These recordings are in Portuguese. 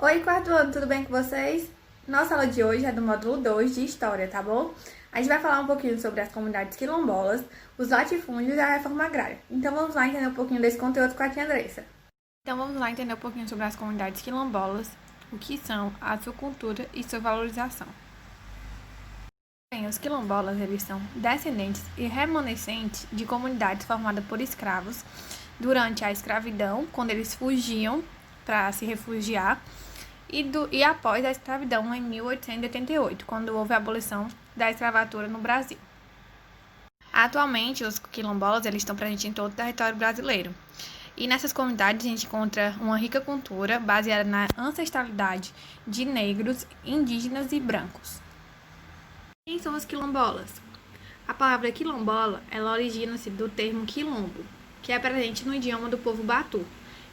Oi, quarto ano, tudo bem com vocês? Nossa aula de hoje é do módulo 2 de História, tá bom? A gente vai falar um pouquinho sobre as comunidades quilombolas, os latifúndios e a reforma agrária. Então vamos lá entender um pouquinho desse conteúdo com a tia Andressa. Então vamos lá entender um pouquinho sobre as comunidades quilombolas, o que são, a sua cultura e sua valorização. Bem, os quilombolas, eles são descendentes e remanescentes de comunidades formadas por escravos durante a escravidão, quando eles fugiam para se refugiar, e após a escravidão em 1888, quando houve a abolição da escravatura no Brasil. Atualmente, os quilombolas eles estão presentes em todo o território brasileiro. E nessas comunidades a gente encontra uma rica cultura baseada na ancestralidade de negros, indígenas e brancos. Quem são os quilombolas? A palavra quilombola, ela origina-se do termo quilombo, que é presente no idioma do povo Batu,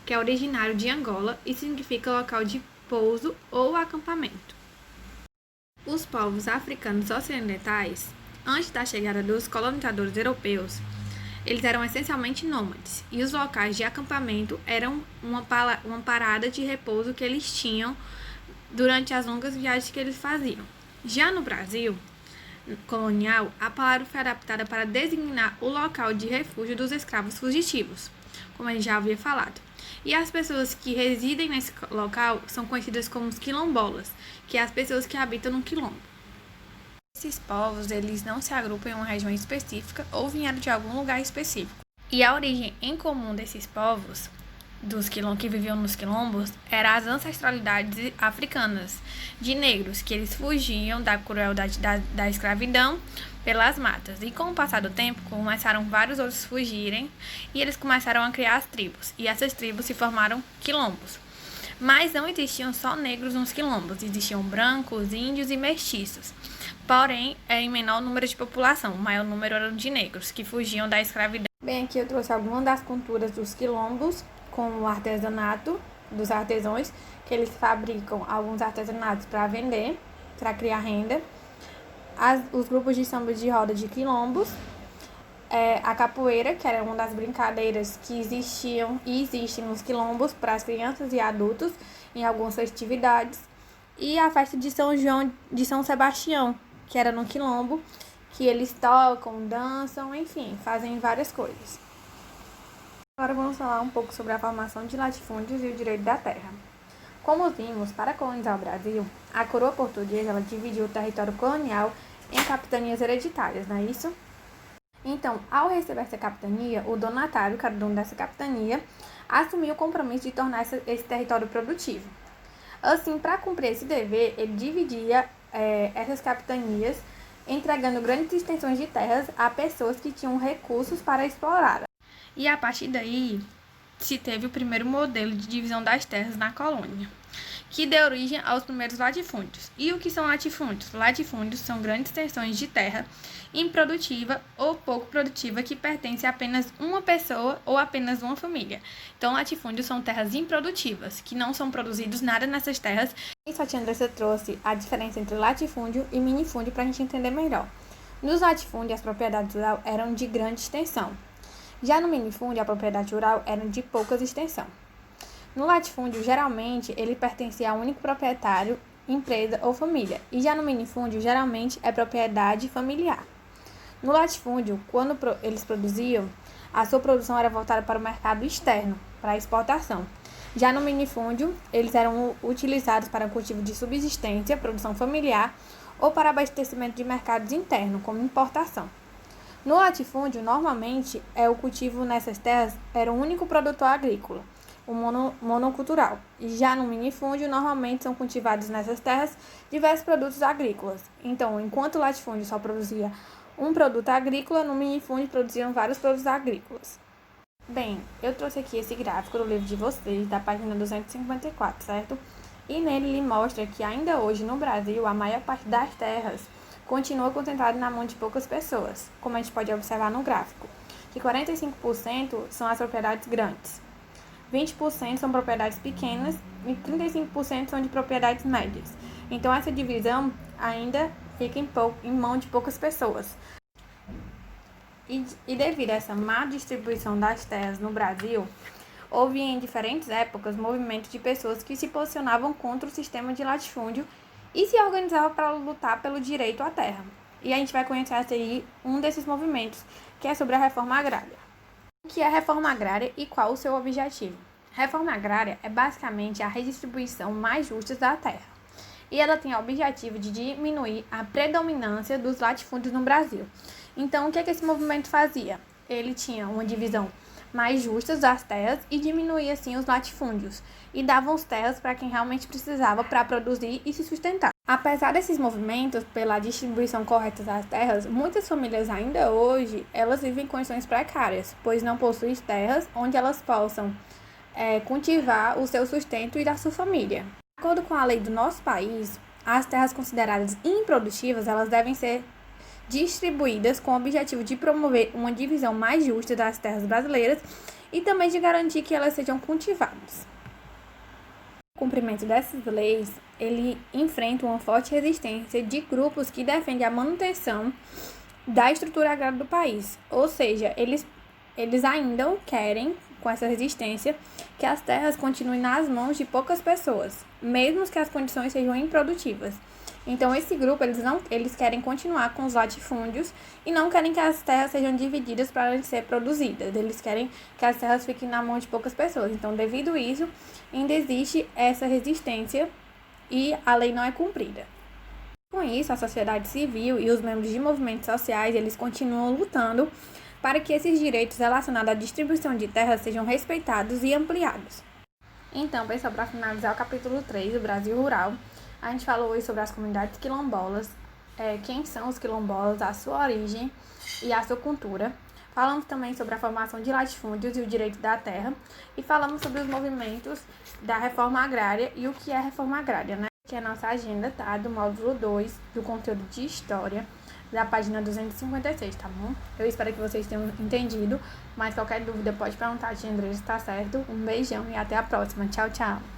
que é originário de Angola e significa local de pouso ou acampamento. Os povos africanos ocidentais, antes da chegada dos colonizadores europeus, eles eram essencialmente nômades, e os locais de acampamento eram uma parada de repouso que eles tinham durante as longas viagens que eles faziam. Já no Brasil colonial, a palavra foi adaptada para designar o local de refúgio dos escravos fugitivos, como a gente já havia falado. E as pessoas que residem nesse local são conhecidas como os quilombolas, que é as pessoas que habitam no quilombo. Esses povos, eles não se agrupam em uma região específica ou vieram de algum lugar específico. E a origem em comum desses povos, que viviam nos quilombos, eram as ancestralidades africanas, de negros, que eles fugiam da crueldade da escravidão pelas matas. E com o passar do tempo, começaram vários outros fugirem, e eles começaram a criar as tribos. E essas tribos se formaram quilombos. Mas não existiam só negros nos quilombos, existiam brancos, índios e mestiços. Porém, em menor número de população, o maior número eram de negros, que fugiam da escravidão. Bem, aqui eu trouxe algumas das culturas dos quilombos, como o artesanato dos artesãos, que eles fabricam alguns artesanatos para vender, para criar renda. Os grupos de samba de roda de quilombos, a capoeira, que era uma das brincadeiras que existiam e existem nos quilombos para as crianças e adultos em algumas festividades, e a festa de São João de São Sebastião, que era no quilombo, que eles tocam, dançam, enfim, fazem várias coisas. Agora vamos falar um pouco sobre a formação de latifúndios e o direito da terra. Como vimos, para colonizar o Brasil, a coroa portuguesa ela dividiu o território colonial em capitanias hereditárias, não é isso? Então, ao receber essa capitania, o donatário, que era o dono dessa capitania, assumiu o compromisso de tornar esse território produtivo. Assim, para cumprir esse dever, ele dividia essas capitanias, entregando grandes extensões de terras a pessoas que tinham recursos para explorar. E a partir daí, se teve o primeiro modelo de divisão das terras na colônia, que deu origem aos primeiros latifúndios. E o que são latifúndios? Latifúndios são grandes extensões de terra improdutiva ou pouco produtiva que pertencem a apenas uma pessoa ou apenas uma família. Então, latifúndios são terras improdutivas, que não são produzidos nada nessas terras. Isso a tia Andressa trouxe a diferença entre latifúndio e minifúndio para a gente entender melhor. Nos latifúndios, as propriedades rurais eram de grande extensão. Já no minifúndio, a propriedade rural era de pouca extensão. No latifúndio, geralmente, ele pertencia a um único proprietário, empresa ou família. E já no minifúndio, geralmente, é propriedade familiar. No latifúndio, quando eles produziam, a sua produção era voltada para o mercado externo, para a exportação. Já no minifúndio, eles eram utilizados para cultivo de subsistência, produção familiar, ou para abastecimento de mercados internos, como importação. No latifúndio, normalmente, o cultivo nessas terras era o único produtor agrícola, o monocultural. E já no minifúndio, normalmente são cultivados nessas terras diversos produtos agrícolas. Então, enquanto o latifúndio só produzia um produto agrícola, no minifúndio produziam vários produtos agrícolas. Bem, eu trouxe aqui esse gráfico do livro de vocês, da página 254, certo? E nele ele mostra que ainda hoje no Brasil, a maior parte das terras continua concentrada na mão de poucas pessoas, como a gente pode observar no gráfico, que 45% são as propriedades grandes, 20% são propriedades pequenas e 35% são de propriedades médias. Então, essa divisão ainda fica em mão de poucas pessoas. E devido a essa má distribuição das terras no Brasil, Houve em diferentes épocas movimentos de pessoas que se posicionavam contra o sistema de latifúndio e se organizavam para lutar pelo direito à terra. E a gente vai conhecer aí um desses movimentos, que é sobre a reforma agrária. O que é a reforma agrária e qual o seu objetivo? Reforma agrária é basicamente a redistribuição mais justa da terra. E ela tem o objetivo de diminuir a predominância dos latifúndios no Brasil. Então, o que esse movimento fazia? Ele tinha uma divisão mais justa das terras e diminuía, assim, os latifúndios. E davam as terras para quem realmente precisava para produzir e se sustentar. Apesar desses movimentos pela distribuição correta das terras, muitas famílias ainda hoje, elas vivem em condições precárias, pois não possuem terras onde elas possam cultivar o seu sustento e da sua família. De acordo com a lei do nosso país, as terras consideradas improdutivas, elas devem ser distribuídas com o objetivo de promover uma divisão mais justa das terras brasileiras e também de garantir que elas sejam cultivadas. O cumprimento dessas leis, ele enfrenta uma forte resistência de grupos que defendem a manutenção da estrutura agrária do país, ou seja, eles ainda querem, com essa resistência, que as terras continuem nas mãos de poucas pessoas, mesmo que as condições sejam improdutivas. Então, esse grupo, eles querem continuar com os latifúndios e não querem que as terras sejam divididas para ser produzidas. Eles querem que as terras fiquem na mão de poucas pessoas. Então, devido a isso, ainda existe essa resistência e a lei não é cumprida. Com isso, a sociedade civil e os membros de movimentos sociais, eles continuam lutando para que esses direitos relacionados à distribuição de terras sejam respeitados e ampliados. Então, pessoal, para finalizar o capítulo 3 do Brasil Rural, a gente falou hoje sobre as comunidades quilombolas, quem são os quilombolas, a sua origem e a sua cultura. Falamos também sobre a formação de latifúndios e o direito da terra. E falamos sobre os movimentos da reforma agrária e o que é a reforma agrária, né? Que é a nossa agenda, tá? Do módulo 2, do conteúdo de história, da página 256, tá bom? Eu espero que vocês tenham entendido, mas qualquer dúvida pode perguntar, tia Andressa, tá certo? Um beijão e até a próxima. Tchau, tchau!